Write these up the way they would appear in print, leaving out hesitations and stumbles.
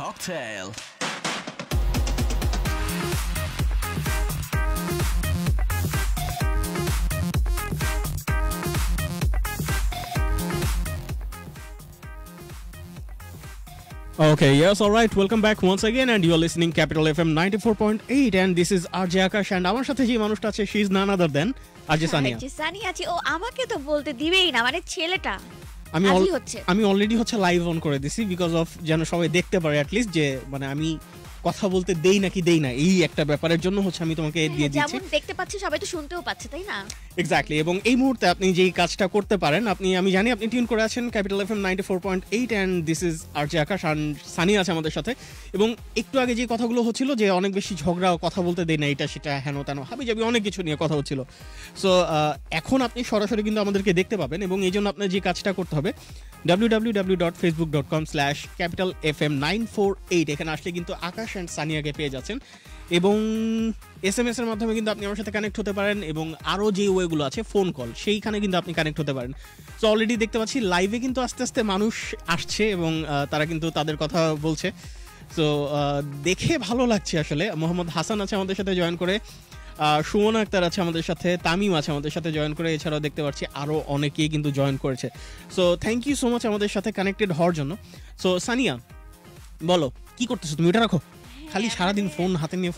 Cocktail. Okay, yes, all right. Welcome back once again, and you are listening Capital FM 94.8, and this is RJ Akash, and আমার সাথে যে মানুষটা আছে, she is none other than RJ Sania. RJ Sania আছে, ও আমাকে তো বলতে দিবেই না, মানে ছেলেটা আমি অলরেডি হচ্ছে লাইভ অন করে দিছি বিকজ অফ যেন সবাই দেখতে পারে অ্যাট লিস্ট যে মানে আমি কথা বলতে দেই নাকি দেই না, এই একটা ব্যাপারের জন্য হচ্ছে আমি তোমাকে দিয়ে দিয়েছি। যেমন দেখতে পাচ্ছি সবাই তো শুনতেও পাচ্ছে, তাই না? এক্স্যাক্টলি। এবং এই মুহূর্তে আপনি যেই কাজটা করতে পারেন, আমি জানি আপনি টিউন করে আছেন capital FM 94.8, and this is RJ Akash, আর সানি আছে আমাদের সাথে। এবং একটু আগে যে কথাগুলো হচ্ছিল যে অনেক বেশি ঝগড়া, কথা বলতে দেয় না, এটা সেটা হেন তেন হাবিজাবি অনেক কিছু নিয়ে কথা হচ্ছিল। সো এখন আপনি সরাসরি কিন্তু আমাদেরকে দেখতে পাবেন, এবং এই জন্য আপনার যে কাজটা করতে হবে www.facebook.com/capitalfm948 এখানে আসলে কিন্তু আকাশ অ্যান্ড সানিয়াকে পেয়ে যাচ্ছেন, এবং SMS এর মাধ্যমে কিন্তু আপনি আমার সাথে কানেক্ট হতে পারেন, এবং আরও যে ওয়েগুলো আছে ফোন কল, সেইখানে কিন্তু আপনি কানেক্ট হতে পারেন। সো অলরেডি দেখতে পাচ্ছি লাইভে কিন্তু আস্তে আস্তে মানুষ আসছে, এবং তারা কিন্তু তাদের কথা বলছে। সো দেখে ভালো লাগছে আসলে। মোহাম্মদ হাসান আছে আমাদের সাথে জয়েন করে, সুমনা আক্তার আছে আমাদের সাথে, তামিম আছে আমাদের সাথে জয়েন করে, এছাড়াও দেখতে পাচ্ছি আরও অনেকেই কিন্তু জয়েন করেছে। So thank you so much আমাদের সাথে কানেক্টেড হওয়ার জন্য। সো সানিয়া, বলো কি করতেছো তুমি? ওটা রাখো, খালি সারাদিন ফোন হাতে নিয়ে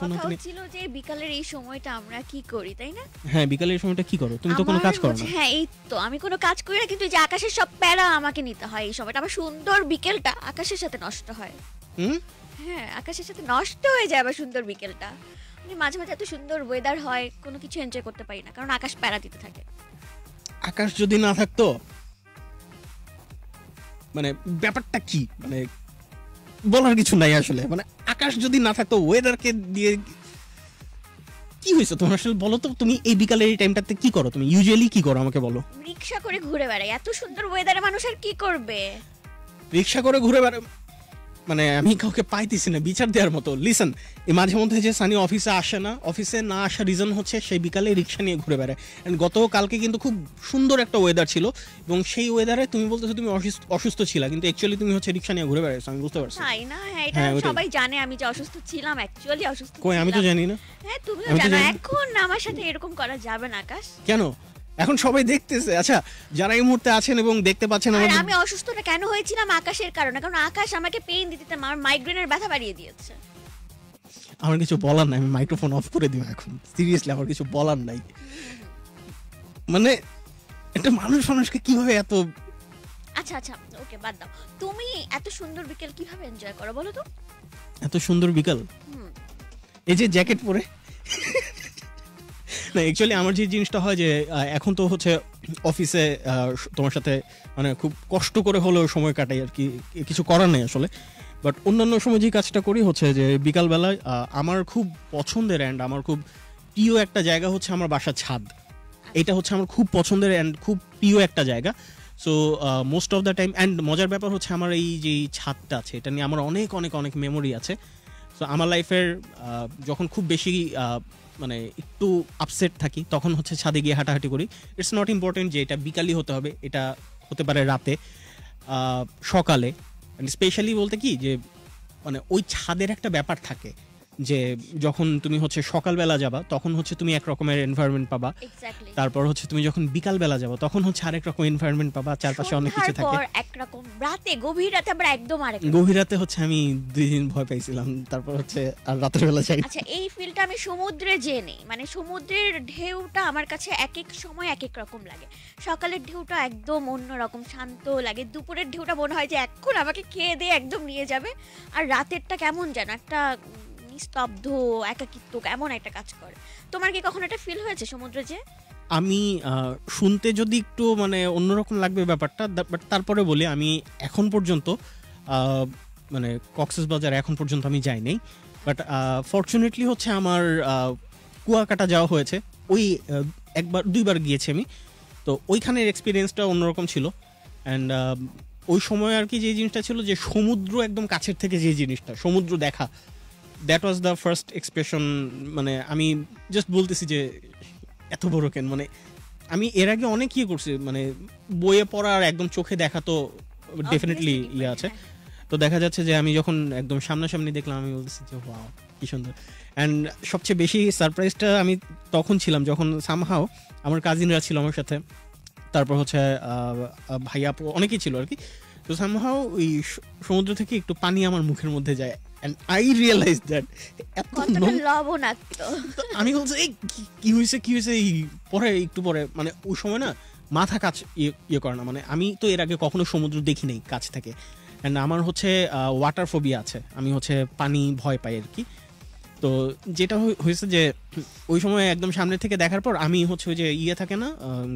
ছিল যে বিকালের এই সময়টা আমরা কি করি, তাই না? হ্যাঁ, বিকালের এই সময়টা কি করো? তুমি তো কোনো কাজ করো না। হ্যাঁ, এই তো আমি কোনো কাজ করি না, কিন্তু যে আকাশের সব প্যারা আমাকে নিতে হয় এই সময়টা। আমার সুন্দর বিকেলটা আকাশের সাথে নষ্ট হয়। হ্যাঁ, আকাশের সাথে নষ্ট হয়ে যায় আবার সুন্দর বিকেলটা। মাঝে মাঝে এত সুন্দর ওয়েদার হয়, কোনো কিছু এনজয় করতে পারি না, কারণ আকাশ প্যারা দিতে থাকে। আকাশ যদি না থাকতো, মানে ব্যাপারটা কি, মানে বলার কিছু নাই আসলে। মানে আকাশ যদি না থাকতো, ওয়েদারকে দিয়ে কি হয়েছে তোমার আসলে বলো তো? তুমি এই বিকালের এই টাইমটাতে কি করো? তুমি ইউজুয়ালি কি করো আমাকে বলো। রিকশা করে ঘুরে বেড়াই। এত সুন্দর ওয়েদারে মানুষ আর কি করবে? রিকশা করে ঘুরে বেড়াই মানে আমি কাউকে পাইতেছি না বিচার দেওয়ার মতো। লিসেন, এই মাঝে মধ্যে যে সানি অফিসে আসে না, অফিসে না আসার রিজন হচ্ছে সেই বিকালে রিক্সা নিয়ে ঘুরে বেড়ায়। অ্যান্ড গতকালকে কিন্তু খুব সুন্দর একটা ওয়েদার ছিল, এবং সেই ওয়েদারে তুমি বলতেছো তুমি অসুস্থ ছিলা, কিন্তু অ্যাকচুয়ালি তুমি হচ্ছে রিক্সা নিয়ে ঘুরে বেড়াইছো। আমি বুঝতে পারছি। তাই না? হ্যাঁ, এটা সবাই জানে আমি যে অসুস্থ ছিলাম, অ্যাকচুয়ালি অসুস্থ ছিলাম। কই, আমি তো জানি না। হ্যাঁ, তুমিও জানো। এখন আমার সাথে এরকম করা যাবে না আকাশ। কেন? এখন সবাই দেখতেছে। আচ্ছা, যারা এই মুহূর্তে আছেন এবং দেখতে পাচ্ছেন, আমি অসুস্থটা কেন হয়েছিলাম? আকাশের কারণে। কারণ আকাশ আমাকে পেইন দিতে, আমার মাইগ্রেনের ব্যথা বাড়িয়ে দিয়েছে। আমার কিছু বলার নাই, আমি মাইক্রোফোন অফ করে দিব এখন। সিরিয়াসলি আমার কিছু বলার নাই। মানে একটা মানুষকে কিভাবে এত... আচ্ছা আচ্ছা, ওকে, বাদ দাও। তুমি এত সুন্দর বিকেল কিভাবে এনজয় করো বলো তো? এত সুন্দর বিকেল এই যে জ্যাকেট পরে না, অ্যাকচুয়ালি আমার যে জিনিসটা হয় যে এখন তো হচ্ছে অফিসে তোমার সাথে মানে খুব কষ্ট করে হলেও সময় কাটাই আর কি, কিছু করার নেই আসলে। বাট অন্যান্য সময় যে কাজটা করি হচ্ছে যে বিকালবেলায় আমার খুব পছন্দের অ্যান্ড আমার খুব প্রিয় একটা জায়গা হচ্ছে আমার বাসার ছাদ। এটা হচ্ছে আমার খুব পছন্দের অ্যান্ড খুব প্রিয় একটা জায়গা। So most of the time, and মজার ব্যাপার হচ্ছে আমার এই যে ছাদটা আছে, এটা নিয়ে আমার অনেক অনেক অনেক মেমোরি আছে। সো আমার লাইফের যখন খুব বেশি মানে একটু আপসেট থাকি, তখন হচ্ছে ছাদে গিয়ে হাঁটাহাঁটি করি। ইটস নট ইম্পর্টেন্ট যে এটা বিকালই হতে হবে, এটা হতে পারে রাতে, সকালে। স্পেশালি বলতে কি যে মানে ওই ছাদের একটা ব্যাপার থাকে যে যখন তুমি হচ্ছে সকালবেলা যাবা তখন হচ্ছে তুমি এক রকমের এনভায়রনমেন্ট পাবা, তারপর হচ্ছে তুমি যখন বিকালবেলা যাবো তখন হচ্ছে আরেক রকম এনভায়রনমেন্ট পাবা, চারপাশে অনেক কিছু থাকে। একরকম রাতে, গভীর রাতে আবার একদম আরেক। গভীর রাতে হচ্ছে আমি 2 দিন ভয় পাইছিলাম, তারপর হচ্ছে আর রাতের বেলা যাই। আচ্ছা, এই ফিলটা আমি সমুদ্রে যেয়ে নেই, মানে সমুদ্রের ঢেউটা আমার কাছে এক এক সময় এক এক রকম লাগে। সকালের ঢেউটা একদম অন্য রকম শান্ত লাগে, দুপুরের ঢেউটা মনে হয় যে এখন আমাকে খেয়ে দিয়ে একদম নিয়ে যাবে, আর রাতেরটা কেমন যেন একটা স্তব্ধ একাকিত্ব এমন একটা কাজ করে। তোমার কি কখনো এটা ফিল হয়েছে সমুদ্রে যে? আমি শুনতে যদি একটু মানে অন্যরকম লাগবে ব্যাপারটা, বাট তারপরে বলি আমি এখন পর্যন্ত মানে কক্সবাজার এখন পর্যন্ত আমি যাই নাই। বাট ফরচুনেটলি হচ্ছে আমার কুয়াকাটা যাওয়া হয়েছে, ওই একবার 2বার গিয়েছি আমি। তো ওইখানের এক্সপিরিয়েন্সটা অন্যরকম ছিল। অ্যান্ড ওই সময় আর কি যে জিনিসটা ছিল যে সমুদ্র একদম কাছের থেকে যে জিনিসটা, সমুদ্র দেখা, that was the first expression. মানে আমি জাস্ট বলতেছি যে এত বড় কেন, মানে আমি এর আগে অনেক ইয়ে করছি, মানে বইয়ে পড়া আর একদম চোখে দেখা তো ডেফিনেটলি ইয়ে আছে। তো দেখা যাচ্ছে যে আমি যখন একদম সামনাসামনি দেখলাম আমি বলছি যে ওয়াও কি সুন্দর। অ্যান্ড সবচেয়ে বেশি সারপ্রাইজটা আমি তখন ছিলাম যখন সামহাও আমার কাজিনরা ছিল আমার সাথে, তারপর হচ্ছে ভাইয়া আপু অনেকেই ছিল আর কি। তো সামহাও ওই সমুদ্র থেকে একটু পানি আমার মুখের মধ্যে যায় অ্যান্ড আই রিয়েলাইজ দ্যাট এত কতটা লবণাক্ত। আমি বলছি এই কি হয়েছে এই পরে একটু পরে মানে ওই সময় না মাথা কাজ ইয়ে করে না, মানে আমি তো এর আগে কখনো সমুদ্র দেখি নাই কাছ থেকে, অ্যান্ড আমার হচ্ছে ওয়াটার ফোবিয়া আছে, আমি হচ্ছে পানি ভয় পাই আর কি। তো যেটা হয়েছে যে ওই সময় একদম সামনে থেকে দেখার পর আমি হচ্ছে ওই যে ইয়ে থাকে না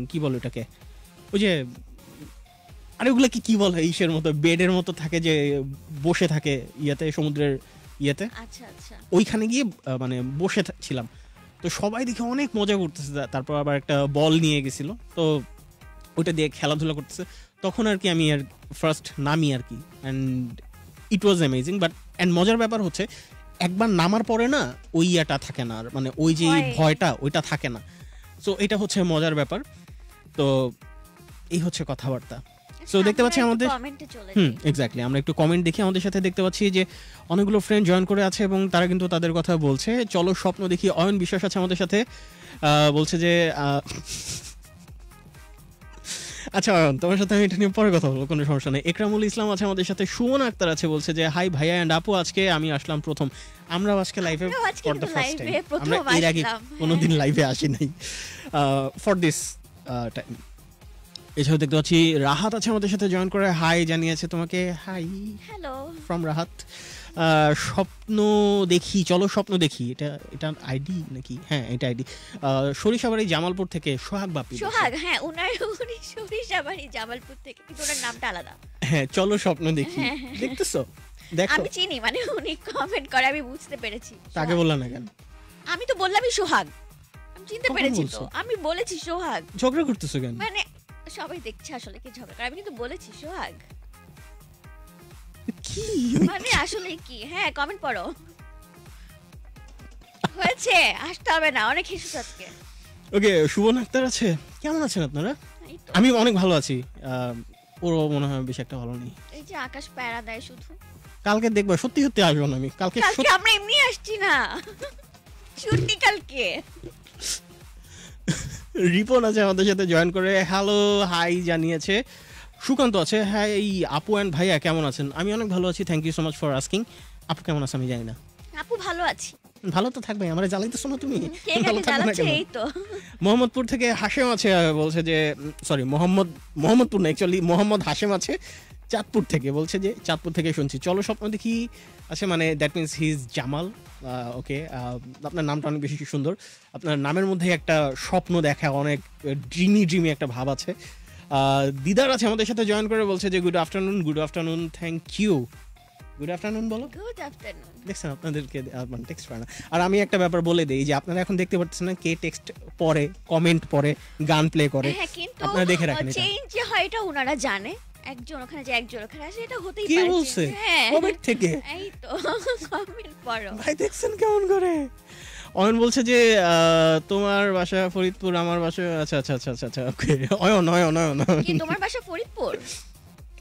কি বলে ওটাকে, ওই যে আরে ওগুলা কি বলে ইসের মতো বেডের মতো থাকে যে বসে থাকে ইয়েতে সমুদ্রের ইয়েতে, আচ্ছা আচ্ছা ওইখানে গিয়ে মানে বসে ছিলাম। তো সবাই দেখে অনেক মজা করতেছে, তারপর আবার একটা বল নিয়ে গেছিল, তো ওইটা দিয়ে খেলাধুলা করতেছে। তখন আর কি আমি আর ফার্স্ট নামি আর কি, and it was amazing. But and মজার ব্যাপার হচ্ছে একবার নামার পরে না ওই ইয়েটা থাকে না আর, মানে ওই যে ভয়টা ওইটা থাকে না। সো এটা হচ্ছে মজার ব্যাপার। তো এই হচ্ছে কথাবার্তা। সো দেখতে পাচ্ছি আমাদের এক্স্যাক্টলি আমরা একটু কমেন্ট দেখি, আমাদের সাথে দেখতে পাচ্ছি যে অনেকগুলো ফ্রেন্ড জয়েন করে আছে এবং তারা কিন্তু তাদের কথা বলছে। চলো স্বপ্ন দেখি, অয়ন বিশ্বাস আছে আমাদের সাথে, বলছে যে আচ্ছা অয়ন তোমার সাথে আমি এটা নিয়ে পরে কথা বলবো, কোনো সমস্যা নেই। একরামুল ইসলাম আছে আমাদের সাথে, সুমন আক্তার আছে, বলছে যে হাই ভাইয়া অ্যান্ড আপু, আজকে আমি আসলাম প্রথম, আমরাও আজকে লাইভে ফর দ্য ফার্স্ট টাইম, আমরা এর আগে কোনোদিন লাইভে আসি নাই ফর দিস টাইম। এছাড়াও দেখতে পাচ্ছি রাহাত আছে আমাদের সাথে জয়েন করে, হাই জানিয়েছে তোমাকে, হাই হ্যালো ফ্রম রাহাত। স্বপ্ন দেখি, চলো স্বপ্ন দেখি, এটা আইডি নাকি? হ্যাঁ এটা আইডি। সরিষাবাড়ি জামালপুর থেকে সোহাগ বাপি, সোহাগ, হ্যাঁ উনি সরিষাবাড়ি জামালপুর থেকে, কিন্তু ওনার নামটা আলাদা। হ্যাঁ চলো স্বপ্ন দেখি, দেখতেছো? দেখো আমি চিনি, মানে উনি কমেন্ট করে আমি বুঝতে পেরেছি। তাকে বললা না কেন? আমি তো বললামই সোহাগ, আমি চিনতে পেরেছি তো, আমি বলেছি সোহাগ। ঝগড়া করতেছো কেন? মানে সবাই দেখছে আসলে কি ঝগড়া করে, আমি কিন্তু বলেছি সোহাগ। কি মানে আসলে কি? হ্যাঁ কমেন্ট পড়ো, হয়েছে আসতে হবে না, অনেক হিসু আজকে। ওকে সুমন আক্তার আছে, কেমন আছেন আপনারা? আমি অনেক ভালো আছি, ওর মনে হয় বেশি একটা ভালো নেই। এই যে আকাশ প্যারা দেয় শুধু। কালকে দেখবা, সত্যি সত্যি আসবো না আমি কালকে আমরা এমনি আসছি না, সত্যি কালকে। রিপন আছে আমাদের সাথে জয়েন করে, হ্যালো হাই জানিয়েছে। সুকান্ত আছে, হ্যাঁ এই আপু অ্যান্ড ভাইয়া কেমন আছেন? আমি অনেক ভালো আছি, thank you so much for asking. আপু কেমন আছে আমি জানি না। আপু ভালো আছি। ভালো তো থাকবে, আমার জ্বালাইতেছো না তুমি? ভালো থাকবে না কেন? এই তো মোহাম্মদপুর থেকে হাশেম আছে, বলছে যে সরি মোহাম্মদপুর না, অ্যাকচুয়ালি মোহাম্মদ হাশেম আছে চাঁদপুর থেকে, বলছে যে চাঁদপুর থেকে শুনছি, চলো স্বপ্ন দেখি আছে, মানে that means he is Jamal. Okay আপনার নামটা অনেক বেশি সুন্দর, আপনার নামের মধ্যে একটা স্বপ্ন দেখা, অনেক ড্রিমি একটা ভাব আছে। দিদার আছে আমাদের সাথে জয়েন করে, বলছে যে good afternoon, thank you. Good afternoon বলো। Good afternoon. দেখছেন আপনাদেরকে মানে টেক্সট করে না। আর আমি একটা ব্যাপার বলে দেই যে আপনারা এখন দেখতে পাচ্ছেন না কে টেক্সট পড়ে, কমেন্ট পড়ে, গান প্লে করে, আপনারা দেখে রাখেন। এটা চেঞ্জ যে হয় এটা ওনারা জানে, একজন ওখানে যে একজন ওখানে আসে, এটা হতেই পারে। কে বলছে? কমেন্ট থেকে। এই তো কমেন্ট পড়ো ভাই, দেখছেন কেমন করে। অয়ন বলছে যে তোমার বাসা ফরিদপুর, আমার বাসা আচ্ছা ওকে। অয়ন কি তোমার বাসা ফরিদপুর?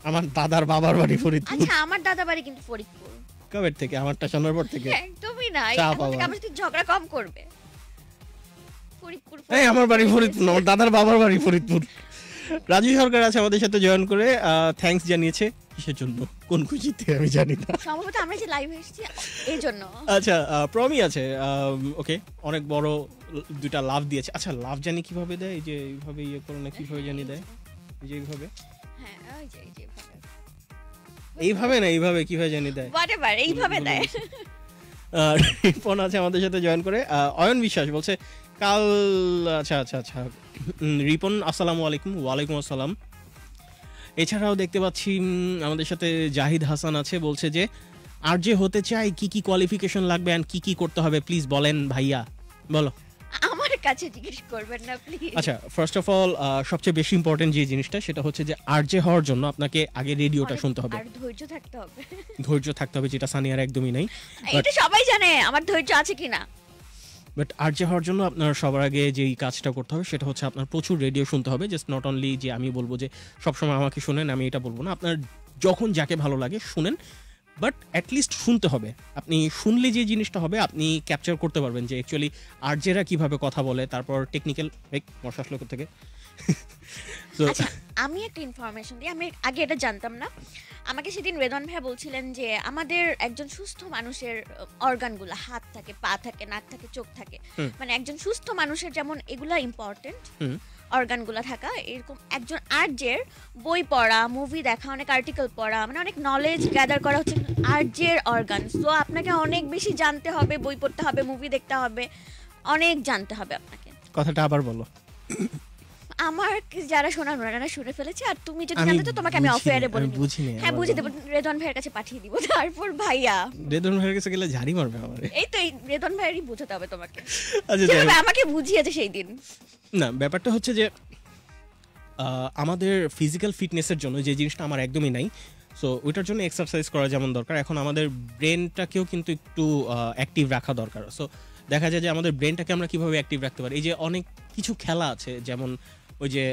আমার দাদার বাবার বাড়ি ফরিদপুর। আচ্ছা আমার দাদা বাড়ি কিন্তু ফরিদপুর। কবে থেকে? আমারটা শোনার পর থেকে? একদমই না, আমার সাথে ঝগড়া কম করবে। ফরিদপুর, এই আমার বাড়ি ফরিদপুর, আমার দাদার বাবার বাড়ি ফরিদপুর। রাজু সরকার আছে আমাদের সাথে জয়েন করে, থ্যাঙ্কস জানিয়েছে। কিসের জন্য, কোন খুশিতে আমি জানি না, সম্ভবত আমরা যে লাইভ এসেছি এই জন্য। আচ্ছা প্রমি আছে, ওকে অনেক বড় দুইটা লাভ দিয়েছে। আচ্ছা লাভ জানি কিভাবে দেয়, এই যে এইভাবে ইয়ে করে না, কিভাবে জানি দেয়, এই যে এইভাবে, হ্যাঁ ওই যে এইভাবে না, এইভাবে কিভাবে জানি দেয়, হোয়াটএভার এইভাবে দেয়। রিপন আছে আমাদের সাথে জয়েন করে, অয়ন বিশ্বাস বলছে কাল, আচ্ছা রিপন আসসালামু আলাইকুম। ওয়ালাইকুম আসসালাম। এছাড়াও দেখতে পাচ্ছি আমাদের সাথে জাহিদ হাসান আছে, বলছে যে আর যে হতে চাই কি কোয়ালিফিকেশন লাগবে এন্ড কি করতে হবে প্লিজ বলেন ভাইয়া, বলো। আমার কাছে জিজ্ঞেস করবেন না প্লিজ। আচ্ছা ফার্স্ট অফ অল সবচেয়ে বেশি ইম্পর্টেন্ট যে জিনিসটা সেটা হচ্ছে যে আর যে হওয়ার জন্য আপনাকে আগে রেডিওটা শুনতে হবে, আর ধৈর্য থাকতে হবে। ধৈর্য থাকতে হবে, যেটা সানিয়ার একদমই নাই। এটা সবাই জানে আমার ধৈর্য আছে কিনা। বাট আর যে হওয়ার জন্য আপনার সবার আগে যেই কাজটা করতে হবে সেটা হচ্ছে আপনার প্রচুর রেডিও শুনতে হবে। জাস্ট নট অনলি যে আমি বলবো যে সবসময় আমাকে শোনেন, আমি এটা বলবো না, আপনার যখন যাকে ভালো লাগে শুনেন, বাট অ্যাটলিস্ট শুনতে হবে। আপনি শুনলে যে জিনিসটা হবে আপনি ক্যাপচার করতে পারবেন যে অ্যাকচুয়ালি আরজেরা কিভাবে কথা বলে, তারপর টেকনিক্যাল মশা শ্লোক থেকে। তো আচ্ছা, আমি একটা ইনফরমেশন দিই, আমি আগে এটা জানতাম না। আমাকে সেদিন রেদন ভাই বলছিলেন যে আমাদের একজন সুস্থ মানুষের অর্গানগুলো, হাত থাকে, পা থাকে, নাক থাকে, চোখ থাকে, মানে একজন সুস্থ মানুষের যেমন এগুলা ইম্পর্টেন্ট অর্গানগুলো থাকা, এরকম একজন আর্জের বই পড়া, মুভি দেখা, অনেক আর্টিকেল পড়া, মানে অনেক নলেজ গ্যাদার করা হচ্ছে আর্জের অর্গান। সো আপনাকে অনেক বেশি জানতে হবে, বই পড়তে হবে, মুভি দেখতে হবে, অনেক জানতে হবে আপনাকে। কথাটা আবার বলো। আমার যারা শোনার ওনারা শুনে ফেলেছে, আর তুমি যদি জানতে তো তোমাকে আমি অফ এয়ারে বলে দিব। হ্যাঁ, বুঝিয়ে দেবো, রেদন ভাইয়ের কাছে পাঠিয়ে দিব। তারপর ভাইয়া রেদন ভাইয়ের কাছে গেলে ঝাড়ি মারবে আমারে। এই তো এই রেদন ভাইয়েরই বুঝাতে হবে তোমাকে। আচ্ছা, যেভাবে আমাকে বুঝিয়েছে সেই দিন। না, ব্যাপারটা হচ্ছে যে আমাদের ফিজিক্যাল ফিটনেসের জন্য যে জিনিসটা আমার একদমই নাই, সো ওইটার জন্য এক্সারসাইজ করা যেমন দরকার, এখন আমাদের ব্রেনটাকেও কিন্তু একটু অ্যাক্টিভ রাখা দরকার। সো দেখা যায় যে আমাদের ব্রেনটাকে আমরা কীভাবে অ্যাক্টিভ রাখতে পারি, এই যে অনেক কিছু খেলা আছে, যেমন ওই যে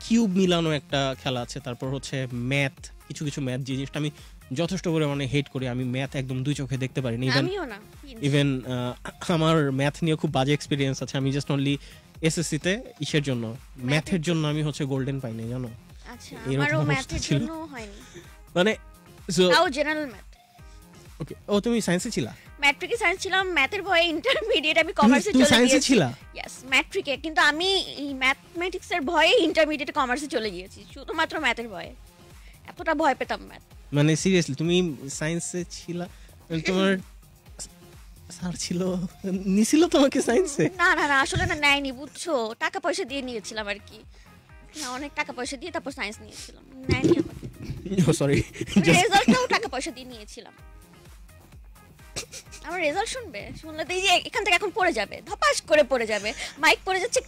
কিউব মিলানো একটা খেলা আছে, তারপর হচ্ছে ম্যাথ, কিছু কিছু ম্যাথ যে জিনিসটা আমি যথেষ্ট পরিমাণে হেট করি, আমি ম্যাথ একদম দুই চোখে দেখতে পারি না। ইভেন আমার ম্যাথ নিয়ে খুব বাজে এক্সপিরিয়েন্স আছে। আমি জাস্ট অনলি এসএসসিতে ইসের জন্য, ম্যাথের জন্য আমি হচ্ছে গোল্ডেন পাই নাই, জানো। আচ্ছা, আমারও ম্যাথের জন্য হয়নি, মানে তাও জেনারেল ম্যাথ। ওকে, ও তুমি সায়েন্সে ছিলা? ম্যাট্রিকে সায়েন্স ছিলাম, ম্যাথের ভয়ে ইন্টারমিডিয়েট আমি কমার্সে চলে সায়েন্সে গিয়েছি। ছিলা? ইয়েস, ম্যাট্রিকে, কিন্তু আমি এই ম্যাথমেটিক্সের ভয়ে ইন্টারমিডিয়েটে কমার্সে চলে গিয়েছি, শুধুমাত্র ম্যাথের ভয়ে। এতটা ভয় পেতাম ম্যাথ। মানে সিরিয়াসলি তুমি সায়েন্সে ছিলা? তোমার স্যার ছিল, নিছিল তোমাকে সায়েন্সে? না না না, আসলে না, নেয়নি, বুঝছো, টাকা পয়সা দিয়ে নিয়েছিলাম আর কি। না, অনেক টাকা পয়সা দিয়ে তারপর সায়েন্স নিয়েছিলাম, নেয়নি আমাকে। ও সরি, রেজাল্টটাও টাকা পয়সা দিয়ে নিয়েছিলাম। আমার রেজাল্ট শুনলে তো এই যে এখান থেকে এখন পড়ে যাবে, ধপাস করে পড়ে যাবে, মাইক পড়ে যাচ্ছে,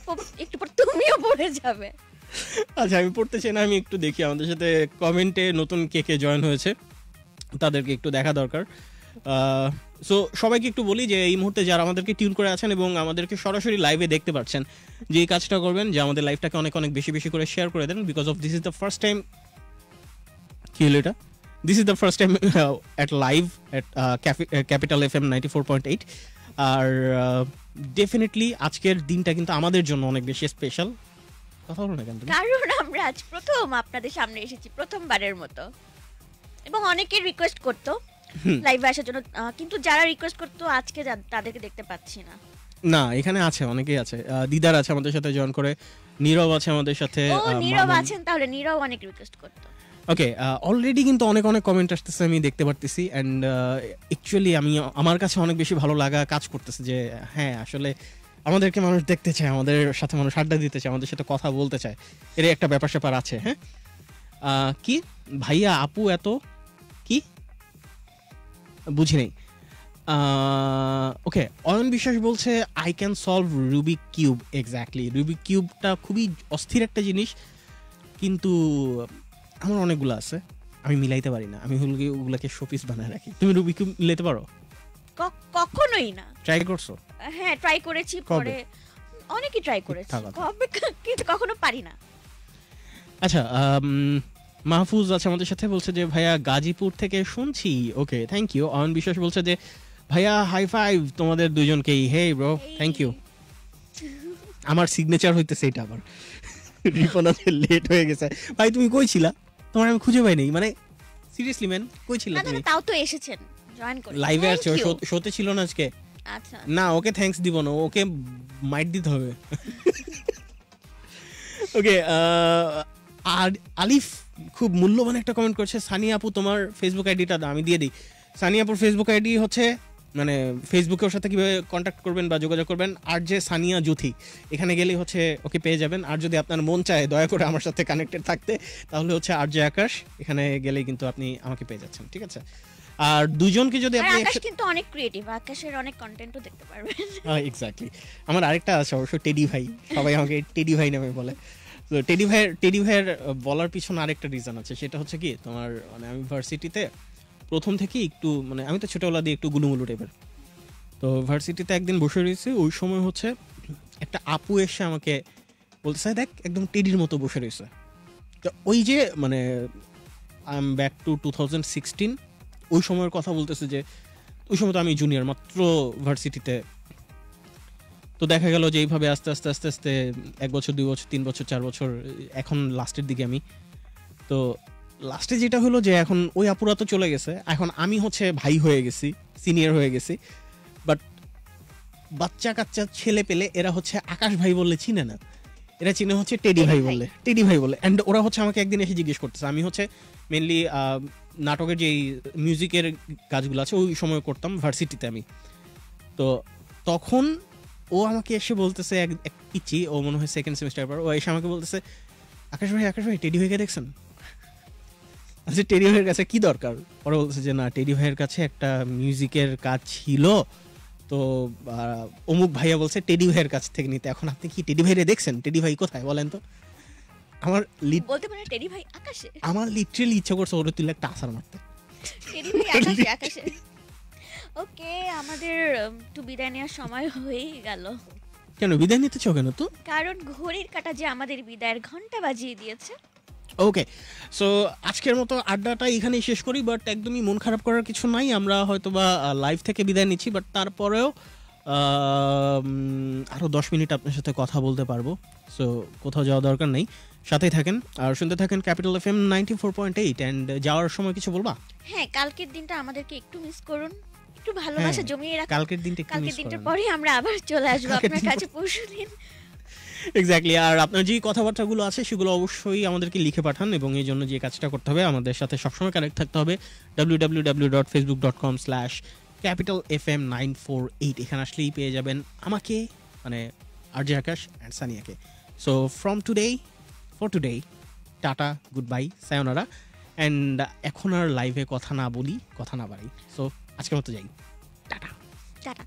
একটু পর তুমিও পড়ে যাবে। আচ্ছা, আমি পড়তে চাই না, আমি একটু দেখি আমাদের সাথে কমেন্টে নতুন কে কে জয়েন হয়েছে, তাদেরকে একটু দেখা দরকার। সো সবাইকে একটু বলি যে এই মুহূর্তে যারা আমাদেরকে টিউন করে আছেন এবং আমাদেরকে সরাসরি লাইভে দেখতে পাচ্ছেন, যে এই কাজটা করবেন যে আমাদের লাইভটাকে অনেক অনেক বেশি বেশি করে শেয়ার করে দেন, because of this is the first time. কি হলো এটা? This is the first time at live at capital FM 94.8। আর ডেফিনেটলি আজকের দিনটা কিন্তু আমাদের জন্য অনেক বেশি স্পেশাল। কথা বলো না কেন? কারণ আমরা আজ প্রথম আপনাদের সামনে এসেছি, প্রথমবারের মতো, এবং অনেকের রিকোয়েস্ট করতো লাইভে আসার জন্য, কিন্তু যারা রিকোয়েস্ট করতো আজকে তাদেরকে দেখতে পাচ্ছি না। না, এখানে আছে, অনেকেই আছে। দিদার আছে আমাদের সাথে জয়েন করে, নীরব আছে আমাদের সাথে। নীরব আছেন, তাহলে নীরব অনেক রিকোয়েস্ট করতো। ওকে, অলরেডি কিন্তু অনেক অনেক কমেন্ট আসতেছে, আমি দেখতে পারতেছি। অ্যান্ড অ্যাকচুয়ালি আমার কাছে অনেক বেশি ভালো লাগা কাজ করতেছে যে হ্যাঁ, আসলে আমাদেরকে মানুষ দেখতে চায়, আমাদের সাথে মানুষ আড্ডা দিতে চায়, আমাদের সাথে কথা বলতে চায়, এর একটা ব্যাপার স্যাপার আছে। হ্যাঁ, কি ভাইয়া আপু এত কি বুঝি নেই। ওকে, অয়ন বিশ্বাস বলছে I can solve Rubik cube. Exactly, Rubik কিউবটা খুবই অস্থির একটা জিনিস, কিন্তু আমার অনেকগুলো আছে, আমি মিলাইতে পারি না। আমি ওগুলোকে শোপিস বানায় রাখি। তুমি রুবিক কিউব মিলাইতে পারো? কখনোই না। ট্রাই করছো? হ্যাঁ, ট্রাই করেছি, পরে অনেকই ট্রাই করেছি, কিন্তু কখনো পারি না। আচ্ছা, মাহফুজ আছে আমাদের সাথে, বলছে যে ভাইয়া গাজীপুর থেকে শুনছি। ওকে, থ্যাংক ইউ। অয়ন বিশ্বাস বলছে যে ভাইয়া হাই ফাইভ তোমাদের দুজনকেই। Hey bro, thank you. আমার সিগনেচার হইতেছে এটা আবার। রিপন লেট হয়ে গেছে। ভাই তুমি কই ছিলা? তোমার আমি খুঁজে পাইনি, মানে সিরিয়াসলি ম্যান, কই ছিলা তুমি? তাও তো এসেছেন, জয়েন করে লাইভে আসছে, শোতে ছিল না আজকে। আচ্ছা না, ওকে থ্যাঙ্কস দিব না, ওকে মাইট দিতে হবে। ওকে, আর আলিফ খুব মূল্যবান একটা কমেন্ট করছে। সানিয়া আপু তোমার ফেসবুক আইডিটা আমি দিয়ে দিই। সানিয়া আপুর ফেসবুক আইডি হচ্ছে, মানে ফেসবুকের সাথে কীভাবে কন্ট্যাক্ট করবেন বা যোগাযোগ করবেন, আর যে সানিয়া জুথি, এখানে গেলেই হচ্ছে ওকে পেয়ে যাবেন। আর যদি আপনার মন চায় দয়া করে আমার সাথে কানেক্টেড থাকতে, তাহলে হচ্ছে আর যে আকাশ, এখানে গেলেই কিন্তু আপনি আমাকে পেয়ে যাচ্ছেন, ঠিক আছে? আর দুজনকে যদি আপনি, আকাশ কিন্তু অনেক ক্রিয়েটিভ, আকাশের অনেক কন্টেন্টও দেখতে পারবেন। হ্যাঁ, এক্স্যাক্টলি। আমার আরেকটা আছে অবশ্য, টেডি ভাই, সবাই আমাকে টেডি ভাই নামে বলে। তো টেডি ভাইয়ের বলার পিছনে আরেকটা রিজন আছে, সেটা হচ্ছে কি, তোমার মানে আমি ভার্সিটিতে প্রথম থেকে একটু, মানে আমি তো ছোটবেলা দিয়ে একটু গুলুমুলু টাইপের, তো ভার্সিটিতে একদিন বসে রয়েছে, ওই সময় হচ্ছে একটা আপু এসে আমাকে বলতেছে দেখ একদম টেডির মতো বসে রয়েছে। তো ওই যে মানে আই এম ব্যাক টু 2016, ওই সময়ের কথা বলতেছে যে ওই সময় তো আমি জুনিয়র মাত্র ভার্সিটিতে। তো দেখা গেল যে এইভাবে আস্তে আস্তে আস্তে আস্তে 1 বছর 2 বছর 3 বছর 4 বছর, এখন লাস্টের দিকে আমি। তো লাস্টে যেটা হলো যে এখন ওই আপুরা তো চলে গেছে, এখন আমি হচ্ছে ভাই হয়ে গেছি, সিনিয়র হয়ে গেছি। বাট বাচ্চা কাচ্চা ছেলে পেলে এরা হচ্ছে আকাশ ভাই বললে চিনে না, এরা চিনে হচ্ছে টেডি ভাই বললে, টেডি ভাই বলে। অ্যান্ড ওরা হচ্ছে আমাকে একদিন এসে জিজ্ঞেস করতেছে, আমি হচ্ছে মেনলি নাটকের যেই মিউজিকের কাজগুলো আছে ওই সময় করতাম ভার্সিটিতে আমি। তো তখন ও আমাকে এসে বলতেছে, এক পিচি, ও মনে হয় সেকেন্ড সেমিস্টার পর, ও এসে আমাকে বলতেছে, আকাশ ভাই টেডি ভাইকে দেখছেন? আচ্ছা টেডি ভাইয়ের কাছে কি দরকার? পরে বলতেছে যে না, টেডি ভাইয়ের কাছে একটা মিউজিকের কাজ ছিল, তো অমুক ভাইয়া বলছে টেডি ভাইয়ের কাছ থেকে নিতে। এখন আপনি কি টেডি ভাইরে দেখছেন? টেডি ভাই কোথায় বলেন তো? আমার বলতে পারে টেডি ভাই আকাশে। আমার লিটারালি ইচ্ছা করছে ওরে তুলে একটা আছাড় মারতে। টেডি ভাই আকাশে, আকাশে। ওকে, আমাদের একটু বিদায় নেওয়ার সময় হয়েই গেল। কেন বিদায় নিতে চাও কেন তো? কারণ ঘড়ির কাঁটা যে আমাদের বিদায়ের ঘন্টা বাজিয়ে দিয়েছে। ওকে, সো আজকের মতো আড্ডাটা এখানেই শেষ করি। বাট একদমই মন খারাপ করার কিছু নাই, আমরা হয়তো বা লাইভ থেকে বিদায় নিচ্ছি, বাট তারপরেও আরও 10 মিনিট আপনার সাথে কথা বলতে পারবো। সো কোথাও যাওয়া দরকার নেই, সাথেই থাকেন আর শুনতে থাকেন ক্যাপিটাল FM 94.8। অ্যান্ড যাওয়ার সময় কিছু বলবা? হ্যাঁ, কালকের দিনটা আমাদেরকে একটু মিস করুন, একটু ভালোবাসা জমিয়ে রাখুন। কালকের দিনটা একটু মিস কালকের দিনটার করেন। পরে আমরা আবার চলে আসবো আপনার কাছে পরশুদিন। এক্স্যাক্টলি। আর আপনার যে কথাবার্তাগুলো আছে সেগুলো অবশ্যই আমাদেরকে লিখে পাঠান, এবং এই জন্য যে কাজটা করতে হবে, আমাদের সাথে সবসময় কানেক্ট থাকতে হবে www.facebook.com/capitalfm948। এখানে আসলেই পেয়ে যাবেন আমাকে, মানে আরজে আকাশ অ্যান্ড সানিয়াকে। সো ফ্রম ফর টুডে, টাটা, গুড বাই, সায়োনারা। অ্যান্ড এখন আর লাইভে কথা না বলি, কথা না বাড়ি। সো আজকের মতো যাই, টাটা। টাটা।